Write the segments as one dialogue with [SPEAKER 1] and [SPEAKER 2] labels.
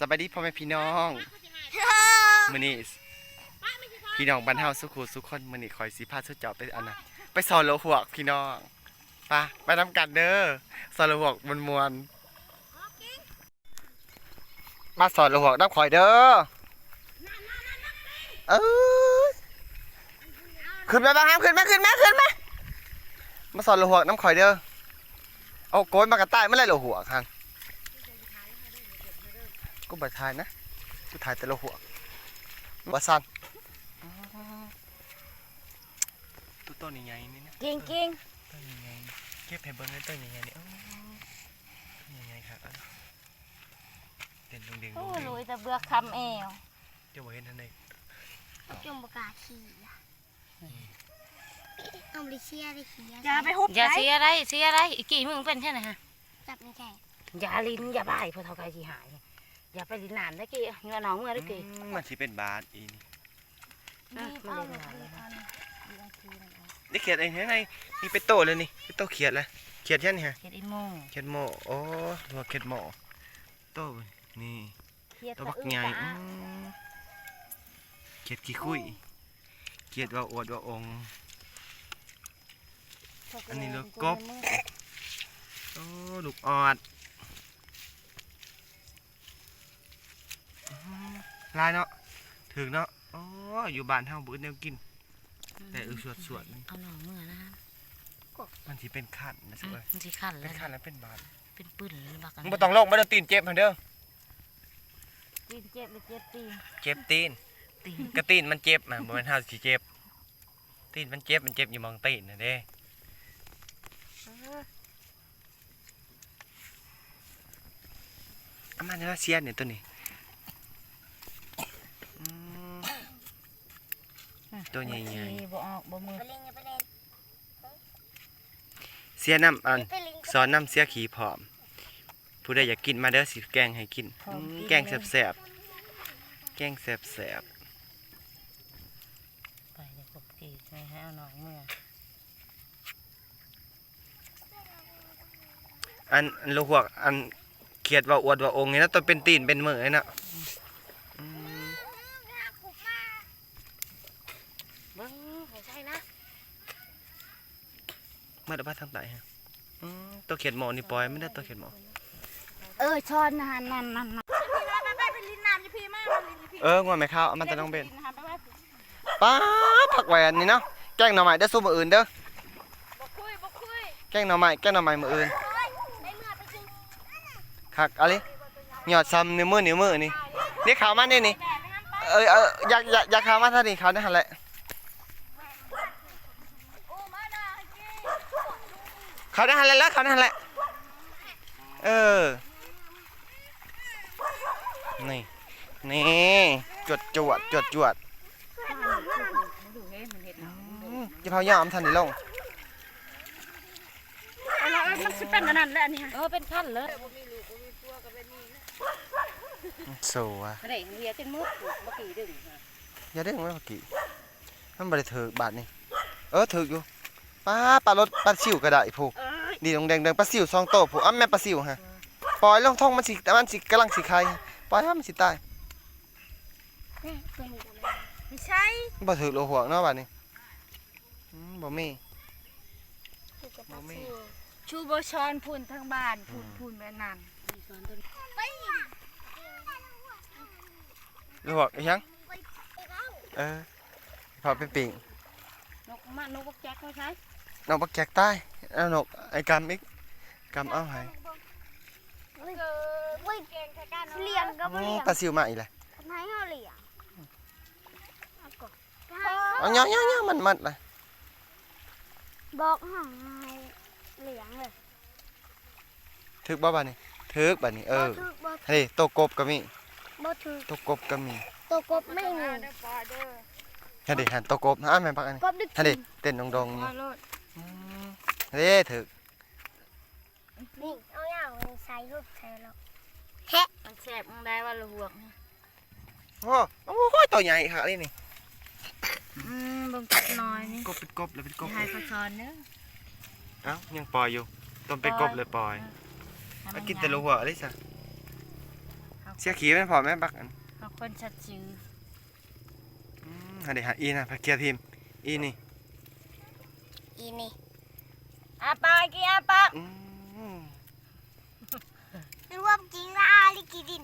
[SPEAKER 1] สวัสดีพ่อแม่พี่น้องมื้อนี้พี่น้องบ้านเฮาสุขุสุขคนมื้อนี้คอยสิพาสุดเจ้าไปอันน่ะไปสอนโลหวกพี่น้องไปนำกันเด้อสอนโลหวกมวนๆมาสอนโลหวกน้ำข่อยเด้อเออขึ้นมาบ้างครับขึ้นมามาสอนโลหวกน้ำข่อยเด้อเอาโกยมากระต่ายเมื่อไรโลหวกครับก็บัดทายนะกูถ่ายแต่ละหัวบัดซันตัวต้นยังไงนี่นะ
[SPEAKER 2] กิ้ง
[SPEAKER 1] ต้นยังไงเก็บให้เบิ้งเลยต้นยังไงนี่ต้นยังไงครับเด่นดึง
[SPEAKER 2] โอ้ลุยแต่เบือกคำเอว
[SPEAKER 1] เดี๋ยวเห็นท่านใด
[SPEAKER 3] จุ่มปากกาขี่เอาไปเชียร์ได้ขี่
[SPEAKER 2] อย่าไปฮุบอย่าเสียอะไรอีกกี่มึงเป็นใช่ไหมฮะ
[SPEAKER 3] จับไม่แข็ง
[SPEAKER 2] อย่าลิ้นอย่าบ่ายพอเท่าไกลสิหายอย่าไปลิ้นนานได้กี่เงินน้องเมื่อได้กี่
[SPEAKER 1] มันสิเป็นบาทอีนี่ได้เขียดไอ้เฮ้ยนี่เป็นโตเลยนี่เป็นโตเขียดเลยเขียดยันฮะ
[SPEAKER 2] เขียดอินโม
[SPEAKER 1] เขียดโมโอ้หัวเขียดโมโตนี่ตัวบักใหญ่เขียดขี้คุยเขียดว่าอวดว่าองอันนี้ลูกกบโอ้ลูกออดลายเนาะถึงเนาะอ๋ออยู่บ้านเฮาบื้อแนวกินแต่สวด
[SPEAKER 2] เอาหน่อเมื่อนะ
[SPEAKER 1] มันสิเป็นขันนะสิ
[SPEAKER 2] มันสิขัน
[SPEAKER 1] เป็นขันแล้วเป็นบาท
[SPEAKER 2] เป็นปืนเลยบักกัน
[SPEAKER 1] บ่ต้องลงบ่ต้องตีนเจ็บเด้อ
[SPEAKER 2] ตีนเจ็บหรือเจ็บตีน
[SPEAKER 1] เจ็บตีนกระตีนมันเจ็บบ่แม่นเฮาสิเจ็บตีนมันเจ็บอยู่มองตีนน่ะเด้อามาเนี่ยเสียนเนี่ยตัวนี้ตัวใหญ่
[SPEAKER 2] ๆบ่ออกบ่มือ
[SPEAKER 1] เสียน้ำอันสอนน้ำเสียขี้ผอมผู้ใดอยากกินมาเด้อสิแกงให้กินแกงแซ่บแกงแซ่บ
[SPEAKER 2] ไปเดี๋ยวกบกี่ไม่ให้เอาหน่อยเมื่อ
[SPEAKER 1] อันลูกหัวอันเขียดว่าอวดว่าองค์นี่นะตัวเป็นตีนเป็นมือนี่นะมาดูบ้านทางไหนฮะตัวเขียดหมอนี่ปล่อยไม่ได้ตัวเขียดหมอ
[SPEAKER 2] ช้อนนั่น
[SPEAKER 1] งวไหมข้าวมันจะต้องเป็นป้าผักแหวนนี่เนาะแกงหน่อไม้ได้สู้มืออื่นเด้อแกงหน่อไม้มืออื่นคักอะไรหยอดซ้ำนิ้วมือนี่นี่ขาวมันนี่อยากขาวมันท่านี่ขาวได้หันแหละขาวได้หันแหละนี่จวดจะเผาย่ามทันดิลง
[SPEAKER 2] มันสิเป็นนั่นแหละนี่เป็นขั้นเลย
[SPEAKER 1] สวย
[SPEAKER 2] เร่งเรียจนมุดเมื่อกี้ดึง
[SPEAKER 1] อย่าดึงไว้เมื่อกี้มันบริถือบาทนี่ถืออยู่ปลารถปลาซิวก็ได้ผูกดีตรงแดงปลาซิว2 โตผูกแม่ปลาซิวฮะปล่อยลงท้องมันสิกำลังสิไข่ปล่อยให้มันสิตาย
[SPEAKER 2] ไม่ใช่
[SPEAKER 1] บ่ถือโลหัวเนาะบาทนี้บ่มี
[SPEAKER 2] ชูบชอนพูนทั้งบ้านพูนแม่นาน
[SPEAKER 1] โลหัวอีหยังพอไปปิ่ง
[SPEAKER 2] นกบักแจ๊กไม่ใช่
[SPEAKER 1] นกบักแจ๊กใต้นกไอ้กำอีกกำเอาให้
[SPEAKER 3] เลี้ยงก็เลี้ยง
[SPEAKER 1] ปลาซิวมาอีกเลย
[SPEAKER 3] ให้เขาเลี้ยง
[SPEAKER 1] เอาย่อมันเลย
[SPEAKER 3] บอกให้เลี้ยงเลย
[SPEAKER 1] ถึกบ้านี่ถึกบ้านี่เฮ้ยโตกบก็มีโตกบก็มี
[SPEAKER 3] โตกบไม่มี
[SPEAKER 1] เฮ้ยหันโตกบนะแม่พักอันนี้เฮ้ยเต้นดงเฮ้ยถึก
[SPEAKER 3] นี่เอาอย่างใส่รูปใส่แล้ว
[SPEAKER 2] มันแสบมันได้ว่าลูกหวก
[SPEAKER 1] โอ้ตัวใหญ่ค่ะนี่
[SPEAKER 2] บังกบน้อยนี่
[SPEAKER 1] กบเป็นกบเลยเป็นกบ
[SPEAKER 2] ให้เขาช้อนเนอะ
[SPEAKER 1] ยังปล่อยอยู่ต้นเป็นกบเลยปล่อยกินแต่ลูกหัวอะไรสัก เสียขี้มันพอแม่บักอัน
[SPEAKER 2] บางคนชัดชื่อ
[SPEAKER 1] เดี๋ยวหาอีนะพักเกียร์ทีมอีนี่
[SPEAKER 3] อีนี่
[SPEAKER 2] อาปากกี่อาปาก
[SPEAKER 3] รวมจริงละอาลิกิดิน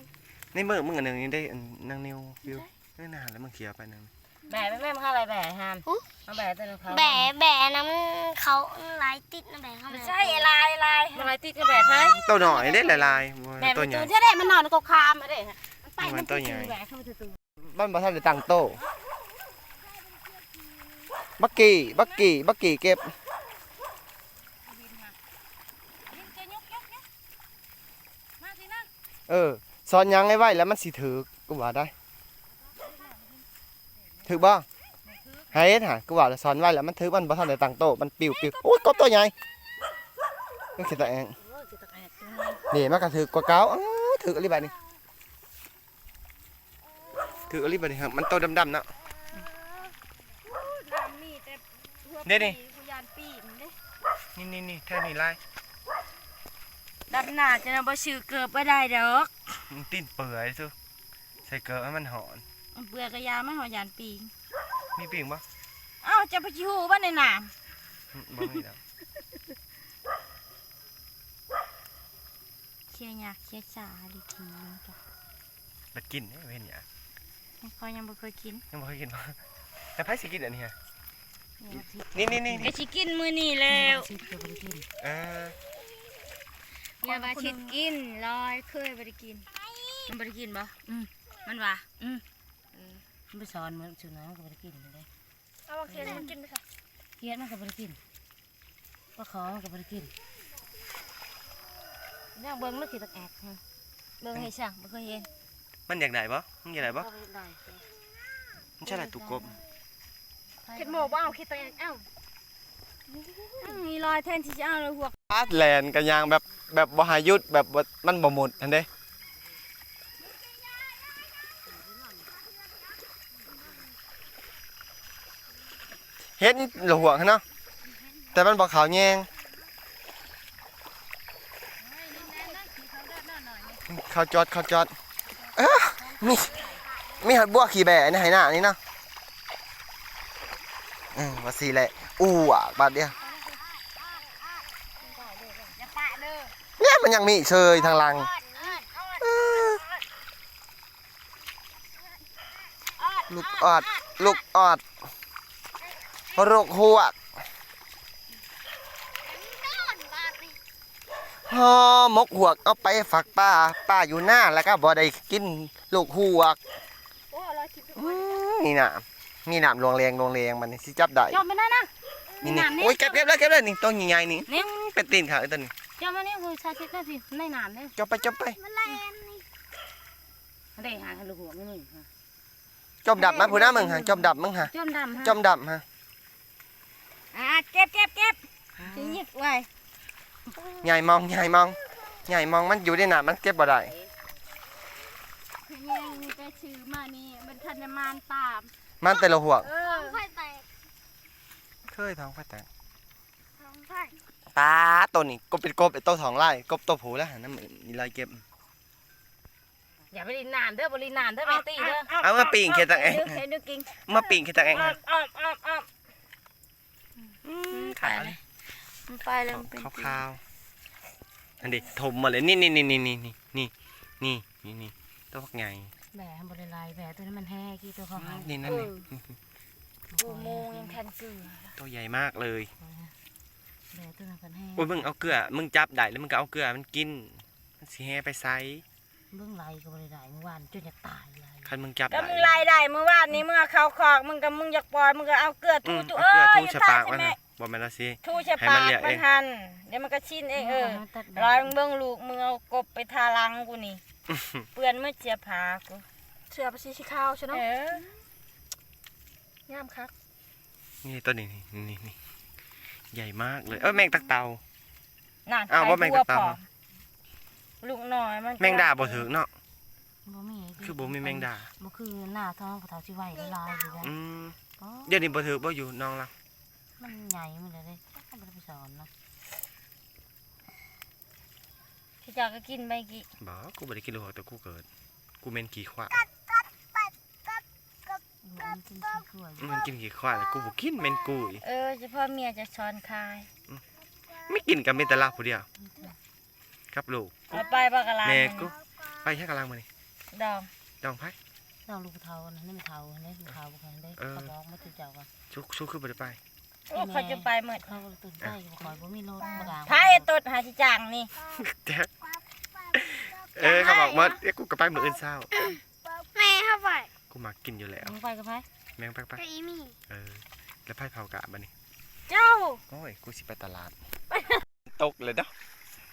[SPEAKER 1] ในมือมึงอันหนึ่งนี่ได้อันนางนิวฟิวนี่นานแล้วมึงเคลียร์ไปนึง
[SPEAKER 2] แบะแม่มาอะไรแบะฮามมาแบะตัวนึงเขา
[SPEAKER 3] แบะแบะน้ำเขาลายติดนะแบะเขา
[SPEAKER 2] ไม่ใช่ลายมันลายติดกับแบะไพ่
[SPEAKER 1] ตัวหน่อยได้ลาย
[SPEAKER 2] แบะ
[SPEAKER 1] ตั
[SPEAKER 2] มั
[SPEAKER 1] วน ใหญ่
[SPEAKER 2] ตัวที่ได้มันนอนกบคามมาเด้มันไป
[SPEAKER 1] มั
[SPEAKER 2] มัน
[SPEAKER 1] นตัวใหญ่
[SPEAKER 2] แบะเข้ามาตัว
[SPEAKER 1] บ้านบ่ทันได้ตั้งโตบักกี้เก็บสอนยังไว้แล้วมันสิถือกูว่าได้ถือบ่ให้เฮ็ดหากูว่าแล้วสอนไว้แล้วมันถือมันบ่ทันได้ตั้งโตมันปิวโอ้ยกบตัวใหญ่ก็คิดแต่เองนี่มันก็ถือกว่าเก่าถืออะไรแบบนี้ถืออะไรแบบนี้ครับมันโตดำๆเนาะนี่แค่นี้ไล่
[SPEAKER 2] ดับหนาจะนำบ่ชื่อเกือบบ่ได้ดอก
[SPEAKER 1] มันตีนเปื่อยซุใส่เกลือให้มันหอน
[SPEAKER 2] เบื่อกระยาไม่หอยานปีง
[SPEAKER 1] มีปิ่งปะ
[SPEAKER 2] อ้าวจะไปชิวบ้านในหนาม
[SPEAKER 1] บ่มีแล้ว
[SPEAKER 2] เคียยากเคียชาดีทีจ้ะ
[SPEAKER 1] บัดกินเว้นเนี่ย
[SPEAKER 2] เขายังบ่เคยกิน
[SPEAKER 1] ยังบ่เคยกินปะแต่ไผสิกินอันนี้ฮะนี่
[SPEAKER 2] ก็สิกินมื้อนี้แล้ว
[SPEAKER 1] เออ
[SPEAKER 2] อย่ามาชิดกินลอยเคยบ่ได้กินมันบ่ได้กินบ่มันว่ามันไปสอนเหมือนสุนัขก็บ่ได้กินเลย
[SPEAKER 3] เอาโอเคมันกินไปค่ะ
[SPEAKER 2] เคียดมันก็บ่ได้กินปลาขอมันก็บ่ได้กินย่างเบิ่งแล้วสิตะแอกเบิ่งให้ช่างบ่เคยเห็น
[SPEAKER 1] มันอยากได้บ่มันอยากได้บ่มันใช่ละตุกกบ
[SPEAKER 2] เฮ็ดหมกบ่เอาคิดตะแอกเอ้ามีรอยแทนที่จะเอาเลยหัว
[SPEAKER 1] พาดแลนกันยางแบบบ่หายุดแบบบ่มันบ่หมดอันเด้เฮ็ดหลวงเนาะแต่มันบ่ขาวแยงเข้าจอดมีหัดบัวขี่แบะในไหหน้านี่เนาะว่าสิแหละบาดเดียว
[SPEAKER 2] อย่าปะเด้อ
[SPEAKER 1] เนี่ยมันยังมีเชยทางหลังลูกออดลูกหัวกฮอมกหัวกเอาไปฝักป้าอยู่หน้าแล้วก็บ่ได้กินลูกหัวกนี่น่ะมีน้ำลวงแรงมันสิจับได้
[SPEAKER 2] จอมไปนั่นนะ
[SPEAKER 1] นี่โอ้ยเก็บเลยนี่ตัวใหญ่ๆนี่
[SPEAKER 2] นี่
[SPEAKER 1] เป็นตีนขาไอ้ตัวนี้
[SPEAKER 2] จอมมานี่คือชาชิดได้สิในน้ำเด้อ
[SPEAKER 1] จบไป
[SPEAKER 3] มันแรงนี่
[SPEAKER 2] ได้หาลูกหัวนี่มึง
[SPEAKER 1] จมดับมาผู้หน้ามึงฮะจมดับมึงฮะ
[SPEAKER 2] จอมดำฮะ
[SPEAKER 1] จมดับฮะ
[SPEAKER 2] เก็บสิหยิบไว้
[SPEAKER 1] ใหญ่มองมันอยู่ในน้ำมันเก็บบ่ได้
[SPEAKER 2] ยังจะชื่อมานี่มันทันมานตาม
[SPEAKER 1] มันแต่ละหัว
[SPEAKER 3] ไฟแตก
[SPEAKER 1] เคยท้องไฟแตก
[SPEAKER 3] ท้องไฟ
[SPEAKER 1] ตาตัวนี้กบเป็นกบไอ้ตัว2ไร่กบตัวผู้แล้วนั่นมีลายเก็บ
[SPEAKER 2] อย่าไปลินน้ำเด้อบรินน้ำเด้อแม่ตีเด้อ
[SPEAKER 1] เอามาปิ่งเขียดตังเอง
[SPEAKER 2] เห็นดูกิ่ง
[SPEAKER 1] มาปิ่งเขียดตังเอง
[SPEAKER 2] อ้อม
[SPEAKER 1] ขายเลย
[SPEAKER 2] มันไปแล้วมันเป็น
[SPEAKER 1] ขาวๆอันนี้ถมมาเลยนี่ตัวพวกใหญ่
[SPEAKER 2] แหมบริลายแหมตัวนั้นมันแห้กี่ตัวเขาหาย
[SPEAKER 1] นี่นั่นนี่
[SPEAKER 2] อุโมงค์ยังแทนเกลือ
[SPEAKER 1] ตัวใหญ่มากเลย
[SPEAKER 2] แหมตัวนั้นมันแห้
[SPEAKER 1] โอ้ยมึงเอาเกลือมึงจับได้แล้วมึงก็เอาเกลือมันกินมันสิแห่ไปไซ
[SPEAKER 2] เบื้องไหลก็บริลายเมื่อวานจนจะตายเลย
[SPEAKER 1] คันมึงจับ
[SPEAKER 2] ก็
[SPEAKER 1] ได้
[SPEAKER 2] มึงไล่ได้เมื่อวานนี้เมื่อเขาคอกมึงกับมึงอยากปล่อยมึงก็เอาเกลือทู
[SPEAKER 1] เอา
[SPEAKER 2] จุ
[SPEAKER 1] เกลือทู
[SPEAKER 2] อย่
[SPEAKER 1] ชะ
[SPEAKER 2] ต
[SPEAKER 1] ปาก
[SPEAKER 2] ใช่
[SPEAKER 1] มัน
[SPEAKER 2] ไหม
[SPEAKER 1] น่ะบ่แม่นละสิ
[SPEAKER 2] ทูชะ
[SPEAKER 1] ให้
[SPEAKER 2] ปา
[SPEAKER 1] มัน
[SPEAKER 2] ก
[SPEAKER 1] เลียเอง
[SPEAKER 2] มันหันเดี๋ยวมันก็ชินเองร้อยมึงเบื้องลูกมึงเอากบไปทารังกูนี่เปื้อนมือเจียผากู
[SPEAKER 3] เสือไปสีขาวใช่ไหม
[SPEAKER 2] งามครับ
[SPEAKER 1] นี่ตัวนี้นี่ใหญ่มากเลยแมงตักเตา
[SPEAKER 2] นั่น
[SPEAKER 1] อ้าวว่าแมงตะเต่า
[SPEAKER 2] ลูกน้อยมัน
[SPEAKER 1] แมงดาบ่ถึงเนาะ
[SPEAKER 2] บ่มี
[SPEAKER 1] คือบ่มีแมงดา
[SPEAKER 2] บ่คือหน้าท้องกับเท้าชิไหวละลายอยู่แล้ว
[SPEAKER 1] เดี๋ยวนี้บ่ถือบ่อยู่น้องละ
[SPEAKER 2] มันใหญ่หมดเลยเลยไม่ได้ไปสอนเนาะที่จากก็กินไปกี่
[SPEAKER 1] บ่กูบ่ได้กินลูกแต่กูเกิด กูเมนขี้ขวา
[SPEAKER 2] มันกินขี้กล้วย
[SPEAKER 1] มันกินขี้ขวาแล้วกูบ่กินเมนกูอีก
[SPEAKER 2] เฉพาะเมียจะช้อนคาย
[SPEAKER 1] ไม่กินกับเมนแต่ลาผู้เดียวครับลูก
[SPEAKER 2] เอาไปบักกะลา
[SPEAKER 1] แม่กูไปแค่กำลังมานี่
[SPEAKER 2] ดอง
[SPEAKER 1] ดองไผ่
[SPEAKER 2] ดองลูกเทานะนี่มันเทาเนี่ยลูกเทาบุคคลได้เขาบอกมาตุเจ้ากัน
[SPEAKER 1] ชุกขึ้นไปได้ไป
[SPEAKER 2] เขาจะไปเหมือน
[SPEAKER 4] เขาก็ตื่นใจบ่คอยบ่มีรถบ่กลาง
[SPEAKER 2] ไพ่ตุดหาชิจังนี่
[SPEAKER 1] แจ๊คเขาบอกว่ากูก็ไปมืออื่นเศร้า
[SPEAKER 3] แม่เข้าไป
[SPEAKER 1] กูมากินอยู่แล้ว
[SPEAKER 4] มึงไปกับไผ
[SPEAKER 1] แม่งไป
[SPEAKER 3] ก็อีมี่
[SPEAKER 1] แล้วไผ่เผากะบันนี่
[SPEAKER 2] เจ้า
[SPEAKER 1] โอ้ยกูสิไปตลาดตกเลยเนาะ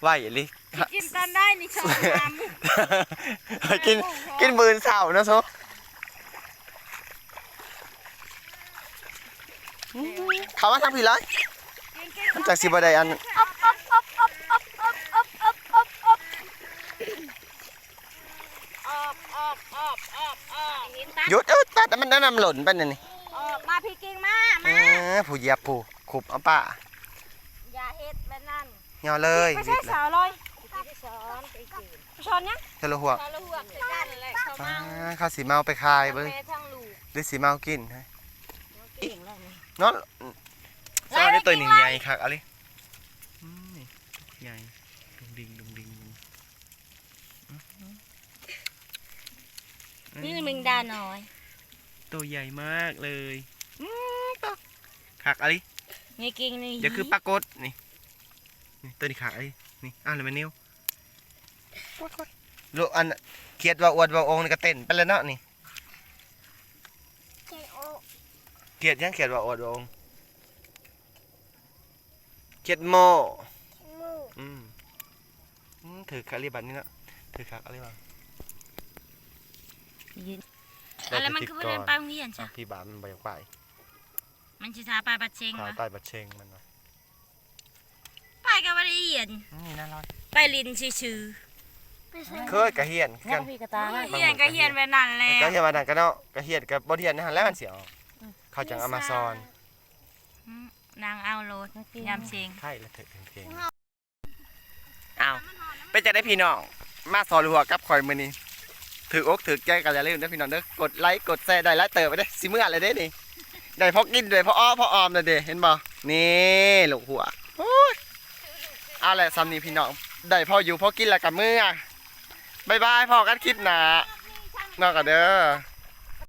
[SPEAKER 1] ไหวเลย
[SPEAKER 2] กินตอนได้นี่ชอบทำ
[SPEAKER 1] กินมืออื่นเศร้านะโซเขาว่าทำผิดไรมันจากสิบใดอันหยุดแต่มันนำหล่นไปนี่
[SPEAKER 2] มาพี่กิ่งมา
[SPEAKER 1] ผู้เหยียบผู้ขุบเอาป่า
[SPEAKER 2] อย่าเฮ็ดแบบนั้น
[SPEAKER 1] เงาเลย
[SPEAKER 2] ไม่ใช่สาวลอยไปช้อนไปกินช้อนเนี้ย
[SPEAKER 1] เทะลุหัว
[SPEAKER 2] ช้อนละหัวใส่กันเลยเขาเมา
[SPEAKER 1] ข้าวสีเมาไปคายเบิ้ง
[SPEAKER 2] แม่ทั้งลูก
[SPEAKER 1] หรือสีเมากินฮะ
[SPEAKER 2] เก่งแล้วนี่
[SPEAKER 1] นอนซอยได้ตัวหนึ่งใหญ่คักอะไรนี่ใหญ่ดุงดิง
[SPEAKER 2] นี่มึงดาน้อย
[SPEAKER 1] ตัวใหญ่มากเลยตัวคักอะไร
[SPEAKER 2] นี่กิ่งนี่
[SPEAKER 1] เดี๋ยวคือปลากดนี่ตัวนี้คักอะไรนี่เลยมันนิ้วลูกอันเขียดว่าอวดว่าองค์นี่ก็เต้นไปแล้วเนาะนี่
[SPEAKER 3] เจโอ
[SPEAKER 1] เขียดยังเขียดว่าอวดว่าองค์เขียดโม
[SPEAKER 3] มู
[SPEAKER 1] ถือคาริบันนี่เนาะถือคักอะไรบ้าง
[SPEAKER 2] อะไรมันคือประเด็นปังเวียนจ้ะ
[SPEAKER 1] พี่บามันไปอยากไป
[SPEAKER 2] มันชิซาปลาปัดเชง
[SPEAKER 1] พา
[SPEAKER 2] นะ
[SPEAKER 1] ใต้บัดเชงมันวะ
[SPEAKER 2] ไปกับประเดียน
[SPEAKER 1] นี่น่ารัก
[SPEAKER 2] ไปลินชื่อ
[SPEAKER 3] ไปใส่
[SPEAKER 1] เคยกระเฮียน
[SPEAKER 4] งั้
[SPEAKER 1] กัน น
[SPEAKER 4] พี่กระตามา
[SPEAKER 2] เฮียนก็เฮียนไปนั่นแหละ
[SPEAKER 1] กระเฮียนมาดังกันเนาะกระเฮียนกับบ่เฮียนนะฮะแล้วมันเสียวเขาจังเอามาซอน
[SPEAKER 2] นางเอาโลดยำเชง
[SPEAKER 1] ไข่ละเถิดเพลงอ้าวเป็นจะได้พี่น้องมาสอนหัวกับข่อยมื้อนี้ถืออกถือใจกันอย่าลืมนะพี่น้องเด้อกดไลค์กดแชร์ได้ไลค์เติบไปเด้สิมื้ออะไรเด้นี่ได้พอกินด้วยพออ้อพอออมเลยเด้เห็นบ่นี่ลูกหัวโอ้ยเอาแหละซ้ำนี้พี่น้องได้พออยู่พอกินแล้วกับมื้อบ๊ายบายพอกันคลิปหน้านอกกันเด้อ